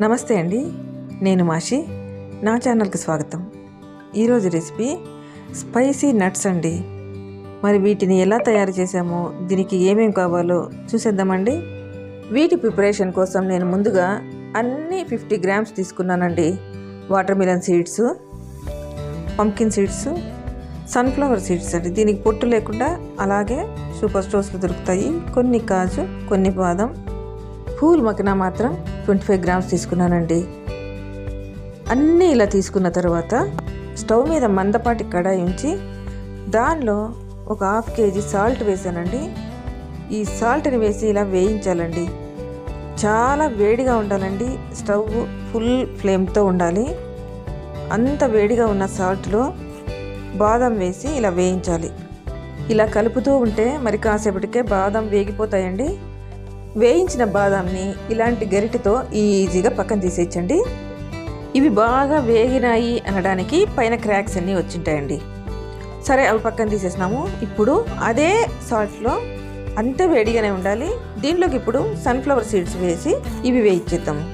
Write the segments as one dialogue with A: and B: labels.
A: నమస్తే అండి, నేను మాషి. నా ఛానల్కి స్వాగతం. ఈరోజు రెసిపీ స్పైసీ నట్స్ అండి. మరి వీటిని ఎలా తయారు చేసామో, దీనికి ఏమేమి కావాలో చూసేద్దామండి. వీటి ప్రిపరేషన్ కోసం నేను ముందుగా అన్ని 50 గ్రామ్స్ తీసుకున్నానండి. Water melon seeds, pumpkin seeds, sunflower seeds అండి. దీనికి పొట్టు లేకుండా అలాగే సూపర్ స్టోర్స్లో దొరుకుతాయి. కొన్ని కాజు, కొన్ని బాదం. పూల్ మకనా మాత్రం 25 గ్రామ్స్ తీసుకున్నానండి. అన్నీ ఇలా తీసుకున్న తర్వాత స్టవ్ మీద మందపాటి కడాయి ఉంచి దానిలో ఒక 1/2 కేజీ సాల్ట్ వేసానండి. ఈ సాల్ట్ని వేసి ఇలా వేయించాలండి. చాలా వేడిగా ఉండాలండి. స్టవ్ ఫుల్ ఫ్లేమ్తో ఉండాలి. అంత వేడిగా ఉన్న సాల్ట్లో బాదం వేసి ఇలా వేయించాలి. ఇలా కలుపుతూ ఉంటే మరి కాసేపటికే బాదం వేగిపోతాయండి. వేయించిన బాదాంని ఇలాంటి గరిటెతో ఈజీగా పక్కన తీసేయచ్చండి. ఇవి బాగా వేగినాయి అనడానికి పైన క్రాక్స్ అన్నీ వచ్చింటాయండి. సరే, అవి పక్కన తీసేసినాము. ఇప్పుడు అదే సాల్ట్లో అంతే వేడిగానే ఉండాలి. దీంట్లోకి ఇప్పుడు సన్ఫ్లవర్ సీడ్స్ వేసి ఇవి వేయించేద్దాము.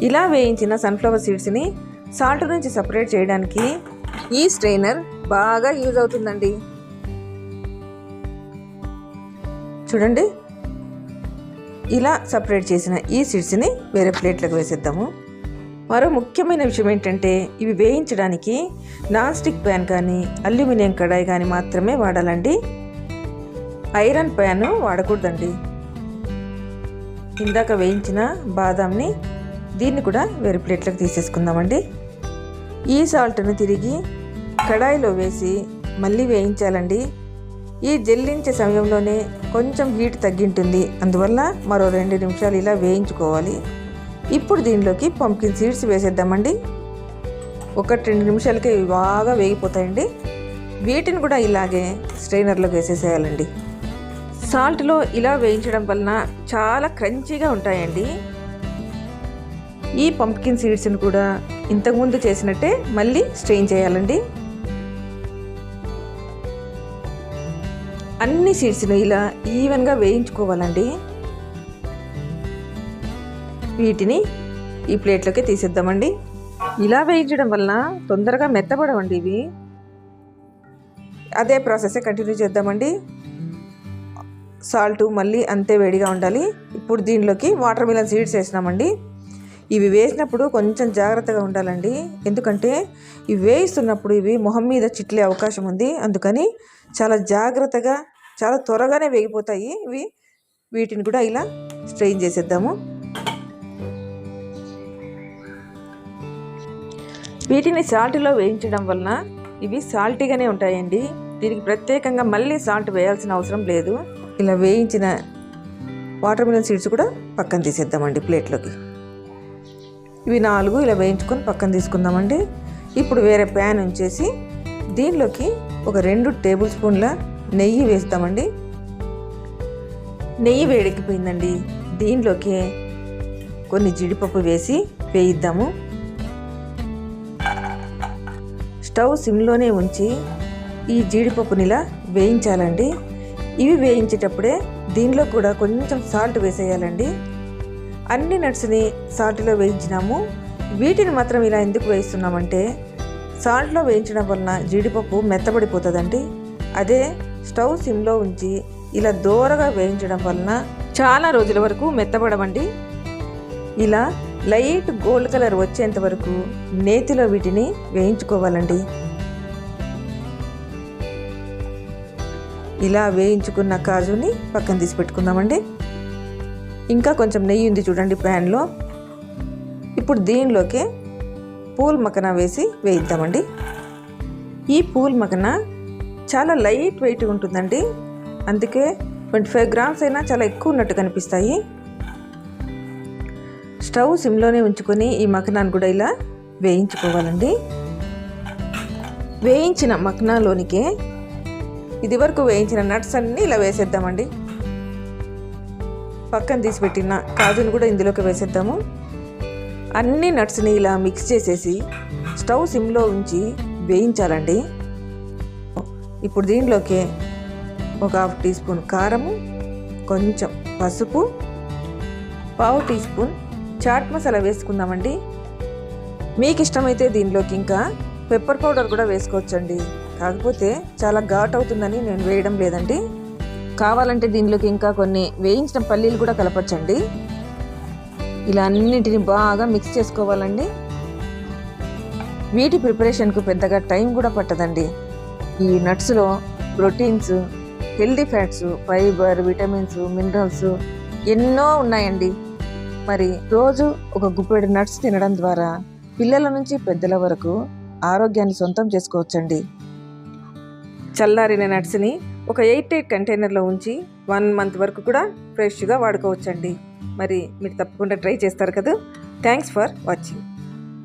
A: ఇలా వేయించిన సన్ఫ్లవర్ సీడ్స్ని సాల్ట్ నుంచి సపరేట్ చేయడానికి ఈ స్ట్రైనర్ బాగా యూజ్ అవుతుందండి. చూడండి, ఇలా సపరేట్ చేసిన ఈ సీడ్స్ని వేరే ప్లేట్లకు వేసేద్దాము. మరో ముఖ్యమైన విషయం ఏంటంటే, ఇవి వేయించడానికి నాన్ స్టిక్ ప్యాన్ కానీ అల్యూమినియం కడాయి కానీ మాత్రమే వాడాలండి. Iron pan వాడకూడదండి. ఇందాక వేయించిన బాదాంని దీన్ని కూడా వేరే ప్లేట్లకు తీసేసుకుందామండి. ఈ సాల్ట్ని తిరిగి కడాయిలో వేసి మళ్ళీ వేయించాలండి. ఈ జల్లించే సమయంలోనే కొంచెం హీట్ తగ్గింటుంది. అందువల్ల మరో 2 నిమిషాలు ఇలా వేయించుకోవాలి. ఇప్పుడు దీనిలోకి పంకిన్ సీడ్స్ వేసేద్దామండి. 1-2 నిమిషాలకి బాగా వేగిపోతాయండి. వీటిని కూడా ఇలాగే స్ట్రైనర్లోకి వేసేసేయాలండి. సాల్ట్లో ఇలా వేయించడం వలన చాలా క్రంచీగా ఉంటాయండి. ఈ పంకిన్ సీడ్స్ని కూడా ఇంతకుముందు చేసినట్టే మళ్ళీ స్ట్రెయిన్ చేయాలండి. అన్ని సీడ్స్ను ఇలా ఈవెన్గా వేయించుకోవాలండి. వీటిని ఈ ప్లేట్లోకి తీసేద్దామండి. ఇలా వేయించడం వలన తొందరగా మెత్తబడవండి ఇవి. అదే ప్రాసెస్ కంటిన్యూ చేద్దామండి. సాల్ట్ మళ్ళీ అంతే వేడిగా ఉండాలి. ఇప్పుడు దీనిలోకి వాటర్ మిలన్ సీడ్స్ వేసినామండి. ఇవి వేసినప్పుడు కొంచెం జాగ్రత్తగా ఉండాలండి. ఎందుకంటే ఇవి వేయిస్తున్నప్పుడు ఇవి మొహం మీద చిట్లే అవకాశం ఉంది. అందుకని చాలా జాగ్రత్తగా, చాలా త్వరగానే వేగిపోతాయి ఇవి. వీటిని కూడా ఇలా స్ట్రెయిన్ చేసేద్దాము. వీటిని సాల్ట్లో వేయించడం వలన ఇవి సాల్టీగానే ఉంటాయండి. దీనికి ప్రత్యేకంగా మళ్ళీ సాల్ట్ వేయాల్సిన అవసరం లేదు. ఇలా వేయించిన వాటర్ మిలన్ సీడ్స్ కూడా పక్కన తీసేద్దామండి ప్లేట్లోకి. ఇవి 4 ఇలా వేయించుకొని పక్కన తీసుకుందామండి. ఇప్పుడు వేరే ప్యాన్ ఉంచేసి దీనిలోకి ఒక 2 టేబుల్ స్పూన్ల నెయ్యి వేస్తామండి. నెయ్యి వేడెక్కిపోయిందండి. దీనిలోకి కొన్ని జీడిపప్పు వేసి వేయిద్దాము. స్టవ్ సిమ్లోనే ఉంచి ఈ జీడిపప్పుని ఇలా వేయించాలండి. ఇవి వేయించేటప్పుడే దీనిలో కూడా కొంచెం సాల్ట్ వేసేయాలండి. అన్ని నట్స్ని సాల్ట్లో వేయించినాము. వీటిని మాత్రం ఇలా ఎందుకు వేయిస్తున్నామంటే, సాల్ట్లో వేయించడం వలన జీడిపప్పు మెత్తబడిపోతుందండి. అదే స్టవ్ సిమ్లో ఉంచి ఇలా దూరగా వేయించడం వలన చాలా రోజుల వరకు మెత్తబడవండి. ఇలా లైట్ గోల్డ్ కలర్ వచ్చేంత వరకు నేతిలో వీటిని వేయించుకోవాలండి. ఇలా వేయించుకున్న కాజుని పక్కన తీసి పెట్టుకుందామండి. ఇంకా కొంచెం నెయ్యి ఉంది చూడండి ప్యాన్లో. ఇప్పుడు దీనిలోకి పూల్ మకనా వేసి వేయిద్దామండి. ఈ పూల్ మకనా చాలా లైట్ వెయిట్ ఉంటుందండి. అందుకే 25 గ్రామ్స్ అయినా చాలా ఎక్కువ ఉన్నట్టు కనిపిస్తాయి. స్టవ్ సిమ్లోనే ఉంచుకొని ఈ మకనాను కూడా ఇలా వేయించుకోవాలండి. వేయించిన మకనాలోనికే ఇది వరకు వేయించిన నట్స్ అన్నీ ఇలా వేసేద్దామండి. పక్కన తీసి పెట్టిన కాజుని కూడా ఇందులోకి వేసేద్దాము. అన్ని నట్స్ని ఇలా మిక్స్ చేసేసి స్టవ్ సిమ్లో ఉంచి వేయించాలండి. ఇప్పుడు దీనిలోకి ఒక 1/2 టీ స్పూన్ కారము, కొంచెం పసుపు, 1/2 టీ స్పూన్ చాట్ మసాలా వేసుకుందామండి. మీకు ఇష్టమైతే దీనిలోకి ఇంకా పెప్పర్ పౌడర్ కూడా వేసుకోవచ్చండి. కాకపోతే చాలా ఘాట్ అవుతుందని నేను వేయడం లేదండి. కావాలంటే దీనిలోకి ఇంకా కొన్ని వేయించిన పల్లీలు కూడా కలపచ్చండి. ఇలా అన్నింటిని బాగా మిక్స్ చేసుకోవాలండి. వీటి ప్రిపరేషన్కు పెద్దగా టైం కూడా పట్టదండి. ఈ నట్స్లో proteins, healthy fats, fibre, vitamins, minerals ఎన్నో ఉన్నాయండి. మరి రోజు ఒక గుప్పెడు నట్స్ తినడం ద్వారా పిల్లల నుంచి పెద్దల వరకు ఆరోగ్యాన్ని సొంతం చేసుకోవచ్చండి. చల్లారిన నట్స్ని ఒక 8 కంటైనర్లో ఉంచి 1 మంత్ వరకు కూడా ఫ్రెష్గా వాడుకోవచ్చండి. మరి మీరు తప్పకుండా ట్రై చేస్తారు కదా. Thanks for watching.